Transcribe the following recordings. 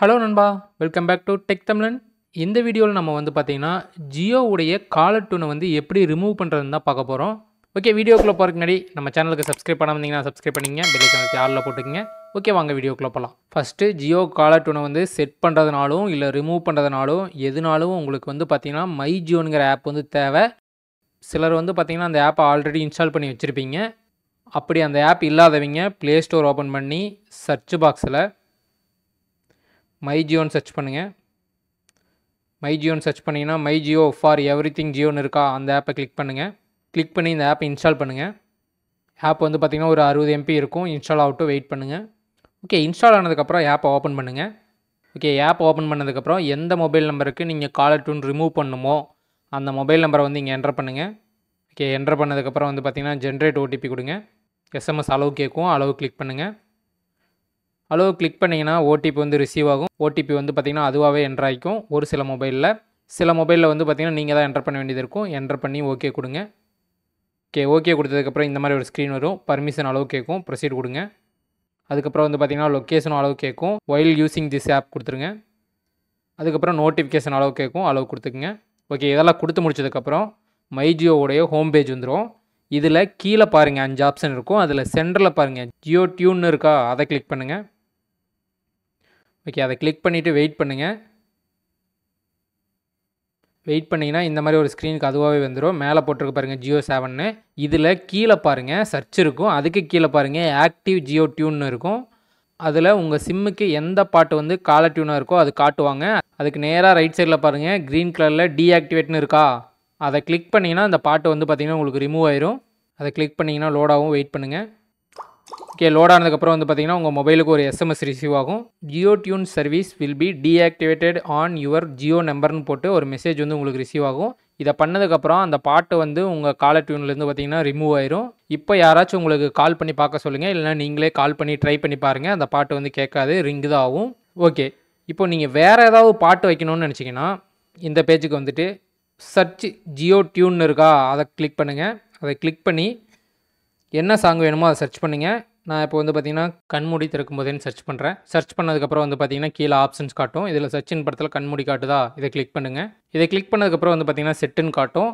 Hello நண்பா, welcome back to tech தமிழன். இந்த வீடியோவில் நம்ம வந்து பார்த்தீங்கன்னா ஜியோ உடைய காலர் டூனை வந்து எப்படி ரிமூவ் பண்ணுறதுன்னு தான் பார்க்க போகிறோம். ஓகே, வீடியோக்குள்ளே போகிறதுக்கு முன்னாடி நம்ம சேனலுக்கு சப்ஸ்கிரைப் பண்ணாமல் இருந்தீங்கன்னா சப்ஸ்கிரைப் பண்ணிங்க, பெல் ஐக்கானை ஆலில் போட்டுக்கங்க. ஓகே, வாங்க வீடியோக்குள்ளே போகலாம். ஃபஸ்ட்டு ஜியோ காலர் டூனை வந்து செட் பண்ணுறதுனாலும் இல்லை ரிமூவ் பண்ணுறதுனாலும் எதுனாலும் உங்களுக்கு வந்து பார்த்தீங்கன்னா மை ஜியோங்கிற ஆப் வந்து தேவை. சிலர் வந்து பார்த்தீங்கன்னா அந்த ஆப்பை ஆல்ரெடி இன்ஸ்டால் பண்ணி வச்சுருப்பீங்க. அப்படி அந்த ஆப் இல்லாதவங்க ப்ளே ஸ்டோர் ஓப்பன் பண்ணி சர்ச் பாக்ஸில் மை ஜியோன்னு சர்ச் பண்ணுங்கள். மை ஜியோன்னு சர்ச் பண்ணிங்கன்னா my Jio for everything ஜியோன்னு இருக்கா, அந்த ஆப்பை கிளிக் பண்ணுங்கள். கிளிக் பண்ணி இந்த ஆப்பை இன்ஸ்டால் பண்ணுங்கள். ஆப் வந்து பார்த்திங்கன்னா ஒரு 60 MB இருக்கும். இன்ஸ்டால் ஆகட்டும், வெயிட் பண்ணுங்கள். ஓகே, இன்ஸ்டால் ஆனதுக்கப்புறம் ஆப்பை ஓப்பன் பண்ணுங்கள். ஓகே, ஆப் ஓப்பன் பண்ணதுக்கப்புறம் எந்த மொபைல் நம்பருக்கு நீங்கள் காலர் டூன் ரிமூவ் பண்ணுமோ அந்த மொபைல் நம்பரை வந்து இங்கே என்டர் பண்ணுங்கள். ஓகே, என்டர் பண்ணதுக்கப்புறம் வந்து பார்த்திங்கன்னா ஜென்ரேட் ஓடிபி கொடுங்க. எஸ்எம்எஸ் அளவு கேட்கும், அளவு கிளிக் பண்ணுங்கள். அளவு கிளிக் பண்ணிங்கன்னா ஓடிபி வந்து ரிசீவ் ஆகும். ஓடிபி வந்து பார்த்திங்கன்னா அதுவாகவே என்டர் ஆகிக்கும். ஒரு சில மொபைலில் வந்து பார்த்திங்கன்னா நீங்கள் தான் என்டர் பண்ண வேண்டியது இருக்கும். என்டர் பண்ணி ஓகே கொடுங்க. ஓகே கொடுத்ததுக்கப்புறம் இந்த மாதிரி ஒரு ஸ்க்ரீன் வரும். பர்மிஷன் அளவு கேட்கும், ப்ரொசீட் கொடுங்க. அதுக்கப்புறம் வந்து பார்த்திங்கன்னா லொக்கேஷன் அளவு கேட்கும். ஒயில் யூஸிங் திஸ் ஆப் கொடுத்துருங்க. அதுக்கப்புறம் நோட்டிஃபிகேஷன் அளவு கேட்கும், அளவு கொடுத்துக்குங்க. ஓகே, இதெல்லாம் கொடுத்து முடிச்சதுக்கப்புறம் மை ஜியோவுடைய ஹோம் பேஜ் வந்துடும். இதில் கீழே பாருங்கள் 5 ஆப்ஷன் இருக்கும். அதில் சென்டரில் பாருங்கள் ஜியோ டியூன்னு இருக்கா, அதை கிளிக் பண்ணுங்கள். ஓகே, அதை கிளிக் பண்ணிவிட்டு வெயிட் பண்ணுங்கள். வெயிட் பண்ணிங்கன்னா இந்த மாதிரி ஒரு ஸ்க்ரீனுக்கு அதுவாகவே வந்துடும். மேலே போட்டிருக்கு பாருங்கள் ஜியோ 7ன்னு. இதில் கீழே பாருங்கள் சர்ச் இருக்கும். அதுக்கு கீழே பாருங்கள் ஆக்டிவ் ஜியோ டியூன்னு இருக்கும். அதில் உங்கள் சிம்முக்கு எந்த பாட்டு வந்து காலர் டியூனாக இருக்கோ அது காட்டுவாங்க. அதுக்கு நேராக ரைட் சைடில் பாருங்கள் க்ரீன் கலரில் டீஆக்டிவேட்னு இருக்கா, அதை கிளிக் பண்ணிங்கன்னா அந்த பாட்டு வந்து பார்த்திங்கன்னா உங்களுக்கு ரிமூவ் ஆயிரும். அதை கிளிக் பண்ணிங்கன்னா லோடாகவும், வெயிட் பண்ணுங்கள். ஓகே, லோட் ஆனதுக்கப்புறம் வந்து பார்த்திங்கன்னா உங்கள் மொபைலுக்கு ஒரு எஸ்எம்எஸ் ரிசீவ் ஆகும். Jio tune service will be deactivated on your Jio நம்பர்னு போட்டு ஒரு மெசேஜ் வந்து உங்களுக்கு ரிசீவ் ஆகும். இதை பண்ணதுக்கப்புறம் அந்த பாட்டு வந்து உங்கள் காலர் டியூன்லேருந்து பார்த்திங்கன்னா ரிமூவ் ஆயிரும். இப்போ யாராச்சும் உங்களுக்கு கால் பண்ணி பார்க்க சொல்லுங்கள், இல்லைனா நீங்களே கால் பண்ணி ட்ரை பண்ணி பாருங்கள். அந்த பாட்டு வந்து கேட்காது, ரிங்கு தான் ஆகும். ஓகே, இப்போ நீங்கள் வேறு ஏதாவது பாட்டு வைக்கணும்னு நினச்சிங்கன்னா இந்த பேஜுக்கு வந்துட்டு சர்ச் ஜியோ டியூன் இருக்கா, அதை கிளிக் பண்ணுங்கள். அதை கிளிக் பண்ணி என்ன சாங் வேணுமோ அதை சர்ச் பண்ணுங்கள். நான் இப்போ வந்து பார்த்திங்கன்னா கண்மூடி திறக்கும் போதேன்னு சர்ச் பண்ணுறேன். சர்ச் பண்ணதுக்கப்புறம் வந்து பார்த்திங்கன்னா கீழே ஆப்ஷன்ஸ் காட்டும். இதில் சர்ச்சின் படத்தில் கண்மூடி காட்டுதா, இதை கிளிக் பண்ணுங்கள். இதை கிளிக் பண்ணதுக்கப்புறம் வந்து பார்த்திங்கன்னா செட்டுன்னு காட்டும்.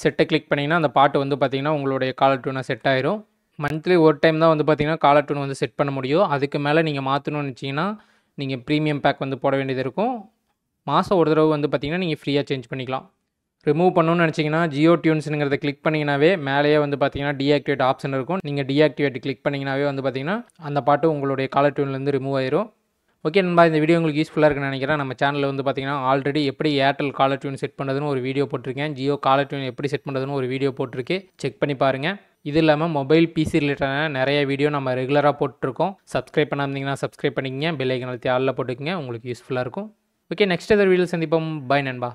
செட்டை கிளிக் பண்ணிங்கன்னா அந்த பாட்டு வந்து பார்த்திங்கன்னா உங்களுடைய காலர் டூனை செட் ஆயிரும். மந்த்லி ஒரு டைம் தான் வந்து பார்த்திங்கன்னா காலர் டூன் வந்து செட் பண்ண முடியும். அதுக்கு மேலே நீங்கள் மாற்றணும்னு நினச்சிங்கன்னா நீங்கள் ப்ரீமியம் பேக் வந்து போட வேண்டியது இருக்கும். மாதம் ஒரு தடவை வந்து பார்த்திங்கன்னா நீங்கள் ஃப்ரீயாக சேஞ்ச் பண்ணிக்கலாம். ரிமூவ் பண்ணணும்னு நினச்சிங்கன்னா ஜியோ டியூன்ஸுங்கிறத கிளிக் பண்ணிங்கனாவே மேலேயே வந்து பார்த்திங்கன்னா டீஆக்டிவேட் ஆப்ஷன் இருக்கும். நீங்கள் டீஆக்டிவேட் கிளிக் பண்ணிங்கனாவே வந்து பார்த்திங்கன்னா அந்த பாட்டு உங்களுடைய காலர் டியூன்லேருந்து ரிமூவ் ஆயிரும். ஓகே நண்பா, இந்த வீடியோ உங்களுக்கு யூஸ்ஃபுல்லாக இருக்குன்னு நினைக்கிறேன். நம்ம சேனலில் வந்து பார்த்திங்கன்னா ஆல்ரெடி எப்படி ஏர்டெல் காலர் டியூன் செட் பண்ணுறதுன்னு ஒரு வீடியோ போட்டிருக்கேன். ஜியோ காலர் டியூன் எப்படி செட் பண்ணுறதுன்னு ஒரு வீடியோ போட்டிருக்கேன், செக் பண்ணி பாருங்கள். இது இல்லாமல் மொபைல் பிசி ரிலேட்டடான நிறைய வீடியோ நம்ம ரெகுலராக போட்டுருக்கோம். சப்ஸ்கிரைப் பண்ணாமல் சப்ஸ்கிரைப் பண்ணிக்கங்க, பெல் ஐக்கன் அழுத்தி ஆலில் போட்டுக்கங்க, உங்களுக்கு யூஸ்ஃபுல்லாக இருக்கும். ஓகே, நெக்ஸ்ட் எதர் வீடியோ சந்திப்போம். பை நண்பா.